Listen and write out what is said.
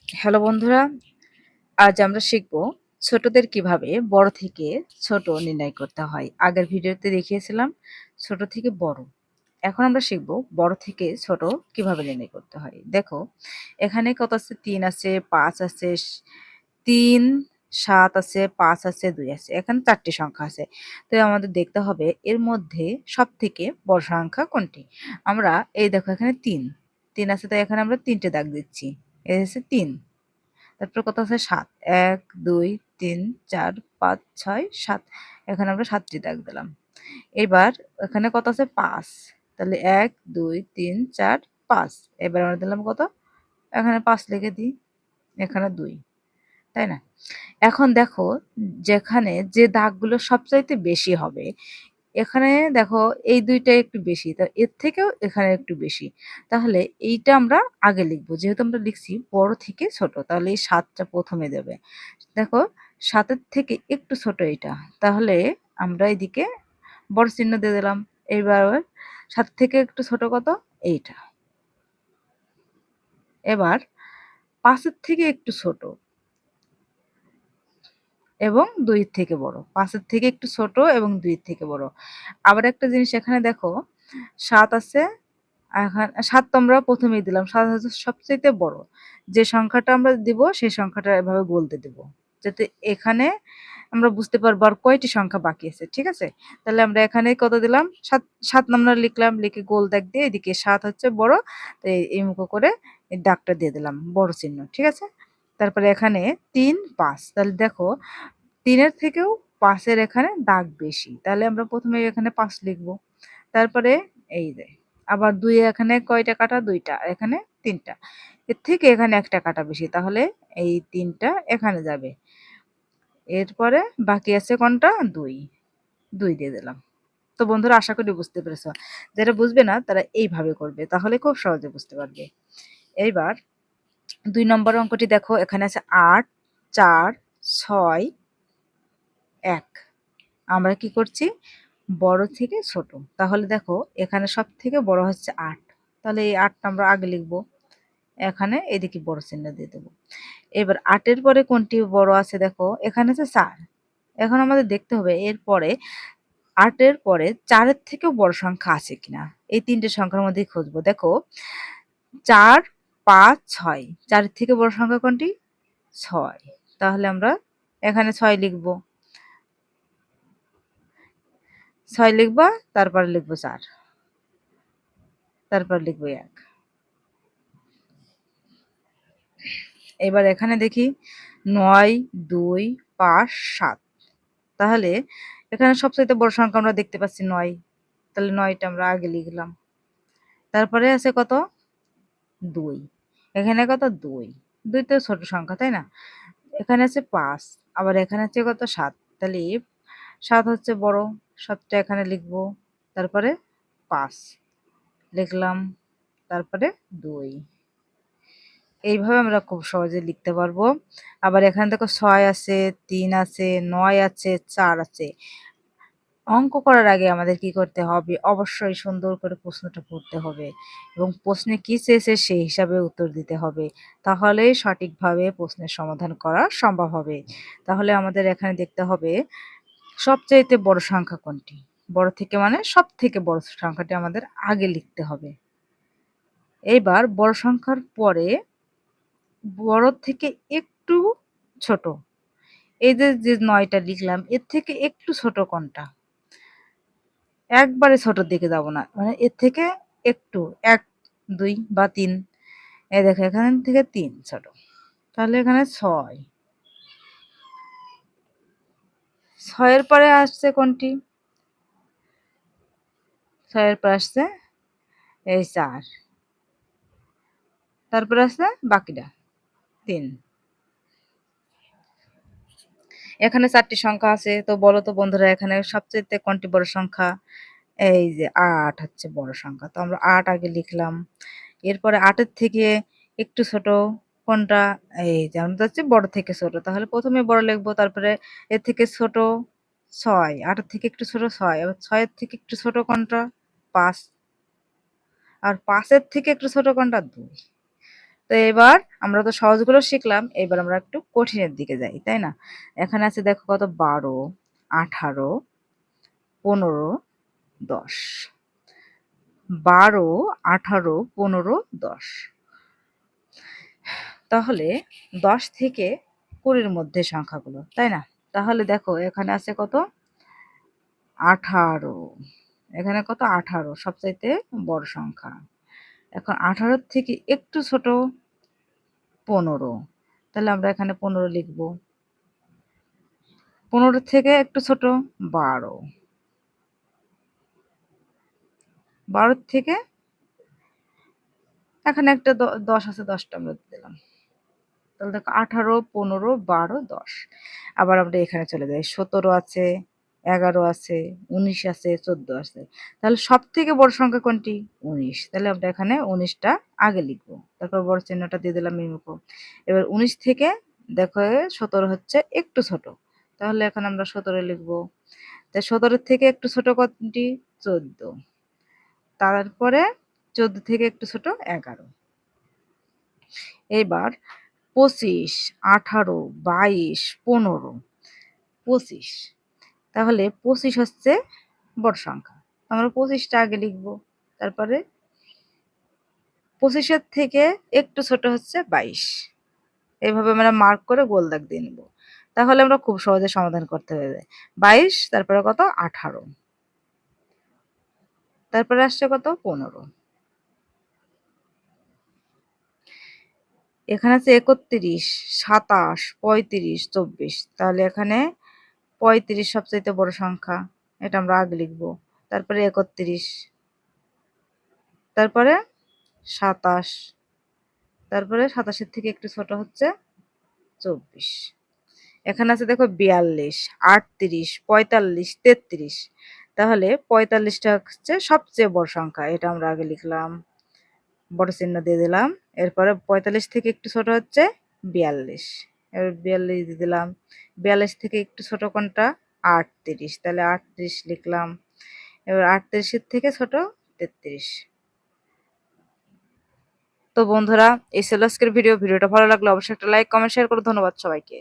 Hello বন্ধুরা, আজ আমরা শিখব ছোটদের কিভাবে বড় থেকে ছোট নির্ণয় করতে হয়। আগের ভিডিওতে দেখিয়েছিলাম ছোট থেকে বড়। এখন আমরা শিখব বড় থেকে ছোট কিভাবে নির্ণয় করতে হয়। দেখো, এখানে কত আছে? ৩ আছে, ৫ আছে, ৩, ৭ আছে, ৫ আছে, ২ আছে। এখানে ৪ টি সংখ্যা আছে। তো আমাদের দেখতে হবে এর মধ্যে সবথেকে বড় সংখ্যা কোনটি? আমরা এই দেখো এখানে ৩ আছে, তাই এখানে আমরা ৩ টে দাগ দিচ্ছি। এই হচ্ছে ৩। তারপর কত আছে? ৭। ১, ২, ৩, ৪, ৫, ৬, ৭। এখানে আমরা ৭ টি দাগ দিলাম। এবার এখানে কত আছে? ৫। তাহলে ১, ২, ৩, ৪, ৫। এবার আমরা দিলাম কত? এখানে ৫ লিখে দিই। এখানে ২। তাই না? এখন দেখো, যেখানে যে দাগগুলো সবচাইতে বেশি হবে, এখানে দেখো এই ২ টা একটু বেশি। তা এর থেকেও এখানে একটু বেশি। তাহলে এইটা আমরা আগে লিখব। যেহেতু আমরা লিখছি বড় থেকে ছোট, তাহলে এই ৭ টা ১ম এ দেবে। দেখো, ৭ এর থেকে একটু ছোট এইটা। তাহলে আমরা এদিকে বড় চিহ্ন দিয়ে দিলাম। এইবার ৭ থেকে একটু ছোট কত? এইটা। এবার ৫ এর থেকে একটু ছোট এবং ২ এর থেকে বড়। ৫ এর থেকে একটু ছোট এবং ২ এর থেকে বড়। আবার একটা জিনিস এখানে দেখো, ৭ আছে। এখন ৭ তো আমরা ১ম এই দিলাম। ৭ হচ্ছে সবচাইতে বড়। যে সংখ্যাটা আমরা দিব সেই সংখ্যাটা এভাবে বলতে দিব। যাতে এখানে আমরা বুঝতে পারবো আর কয়টি সংখ্যা বাকি আছে। ঠিক আছে? তাহলে আমরা এখানে কত দিলাম? ৭ আমরা লিখলাম। লিখে গোল দাগ দিয়ে এদিকে ৭ হচ্ছে বড়। তো এই মুখো করে এই দাগটা দিয়ে দিলাম। বড় চিহ্ন। ঠিক আছে? তারপরে এখানে ৩, ৫। তাহলে দেখো, ৩ এর থেকেও ৫ এর এখানে দাগ বেশি। তাহলে আমরা ১ম এ এখানে ৫ লিখব। তারপরে এই যে আবার ২ এখানে কয়টা কাটা? ২ টা। এখানে ৩ টা। এর থেকে এখানে ১ টা কাটা বেশি। তাহলে এই ৩ টা এখানে যাবে। এরপরে বাকি আছে কোনটা? ২। ২ দিয়ে দিলাম। তো বন্ধুরা, আশা করি বুঝতে পেরেছ। যারা বুঝবে না তারা এইভাবে করবে। তাহলে খুব সহজে বুঝতে পারবে। এইবার ২ নম্বর অঙ্কটি দেখো, এখানে আছে ৮, ৪, ৬, ১। আমরা কি করছি? বড় থেকে ছোট। তাহলে দেখো, এখানে সবথেকে বড় হচ্ছে ৮। তাহলে এই ৮ টা আমরা আগে লিখব। এখানে এদিকে বড় চিহ্ন দিয়ে দেব। এবার ৮ এর পরে কোনটি বড় আছে দেখো, এখানে আছে ৪। এখন আমাদের দেখতে হবে এরপরে ৮ এর পরে ৪ এর থেকেও বড় সংখ্যা আছে কিনা। এই ৩ টে সংখ্যার মধ্যেই খুঁজবো। দেখো, ৪, ৫, ৬। ৪ এর থেকে বড় সংখ্যা কোনটি? ৬। তাহলে আমরা এখানে ৬ লিখব। ৬ লিখবা, তারপরে লিখব ৪। তারপর লিখব ১। এবার এখানে দেখি ৯, ২, ৫, ৭। তাহলে এখানে সবচাইতে বড় সংখ্যা আমরা দেখতে পাচ্ছি ৯। তাহলে ৯ টা আমরা আগে লিখলাম। তারপরে আছে কত? ২। এখানে কত? ২। ২ তো ছোট সংখ্যা, তাই না? এখানে আছে ৫। আবার এখানে আছে কত? ৭। তাহলে ৭ হচ্ছে বড়। ৭ টা এখানে লিখব। তারপরে ৫ লিখলাম। তারপরে ২। এইভাবে আমরা খুব সহজে লিখতে পারবো। আবার এখানে দেখো ৬ আছে, ৩ আছে, ৯ আছে, ৪ আছে। অঙ্ক করার আগে আমাদের কি করতে হবে? অবশ্যই সুন্দর করে প্রশ্নটা পড়তে হবে এবং প্রশ্নে কি চেয়েছে সেই হিসাবে উত্তর দিতে হবে। তাহলেই সঠিকভাবে প্রশ্নের সমাধান করা সম্ভব হবে। তাহলে আমাদের এখানে দেখতে হবে সবচাইতে বড় সংখ্যা কোনটি? বড় থেকে মানে সবথেকে বড় সংখ্যাটি আমাদের আগে লিখতে হবে। এইবার বড় সংখ্যার পরে বড় থেকে একটু ছোট। এই যে ৯ টা লিখলাম, এর থেকে একটু ছোট কোনটা? একবারে ছোটর দিকে যাব না। মানে এর থেকে একটু ১, ২ বা ৩। এই দেখো, এখান থেকে ৩ ছোট। তাহলে এখানে ৬। ৬ এর পরে আসছে কোনটি? ৬ এর পরে আসছে এই ৪। তারপরে আসছে বাকিটা ৩। এখানে ৪ টি সংখ্যা আছে। তো বলো তো বন্ধুরা, এখানে সবচাইতে কোনটি বড় সংখ্যা? এই যে ৮ হচ্ছে বড় সংখ্যা। তো আমরা ৮ আগে লিখলাম। এরপরে ৮ এর থেকে একটু ছোট কোনটা? এই যে আমরা হচ্ছে বড় থেকে ছোট। তাহলে ১ম এ বড় লিখব, তারপরে এর থেকে ছোট ৬। ৮ এর থেকে একটু ছোট ৬। আবার ৬ এর থেকে একটু ছোট কোনটা? ৫। আর ৫ এর থেকে একটু ছোট কোনটা? ২। তো এবার আমরা তো সহজগুলো শিখলাম, এবার আমরা একটু কঠিনের দিকে যাই, তাই না? এখানে আছে দেখো কত 12, 18, 15, 10। 12, 18, 15, 10। তাহলে 10 থেকে 20-র মধ্যে সংখ্যাগুলো, তাই না? তাহলে দেখো এখানে আছে কত 18, এখানে কত 18 সবচাইতে বড় সংখ্যা। এখন 18 থেকে একটু ছোট 15, তাহলে আমরা এখানে 15 লিখব। 15 থেকে একটু ছোট 12, 12 থেকে এখানে একটা 10 আছে, 10টা আমরা দিলাম। তাহলে দেখো 18, 15, 12, 10। আবার আমরা এখানে চলে যাই, 17 আছে, 11 আছে, 19 আছে, 14 আছে। তাহলে সব থেকে বড় সংখ্যা কোনটি? 19। তাহলে আমরা এখানে 19টা আগে লিখবো, তারপর বড় চিহ্নটা দিয়ে দিলাম বিমুখ। এবার 19 থেকে দেখো 17 হচ্ছে একটু ছোট, তাহলে এখন আমরা 17 লিখবো। তাই 17 থেকে একটু ছোট কোনটি? 14। তারপরে 14 থেকে একটু ছোট 11। এবার 25, 18, 22, 15, 25। তাহলে 25 হচ্ছে বড় সংখ্যা, আমরা 25টা আগে লিখবো। তারপরে 25-এর থেকে একটু ছোট হচ্ছে 22। এইভাবে আমরা মার্ক করে গোল দাগ দিয়ে নিব, তাহলে আমরা খুব সহজে সমাধান করতে পারবে। 22, তারপরে কত 18, তারপরে আসছে কত 15। এখানে আছে 31, 27, 35, 24। তাহলে এখানে 35 সবচাইতে বড় সংখ্যা, এটা আমরা আগে লিখবো। তারপরে 31, তারপরে 27, তারপরে 27-এর থেকে একটু ছোট হচ্ছে 24। এখানে আছে দেখো 42, 38, 45, 33। তাহলে 45টা হচ্ছে সবচেয়ে বড় সংখ্যা, এটা আমরা আগে লিখলাম, বড় চিহ্ন দিয়ে দিলাম। এরপরে 45 থেকে একটু ছোট হচ্ছে 42, এবার 42 দিয়ে দিলাম। 42 থেকে একটু ছোট কোনটা? 38, তাহলে 38 লিখলাম। এবার 38-এর থেকে ছোট 33। তো বন্ধুরা, এই ছিল আজকের ভিডিওটা ভালো লাগলে অবশ্যই একটা লাইক, কমেন্ট, শেয়ার করো। ধন্যবাদ সবাইকে।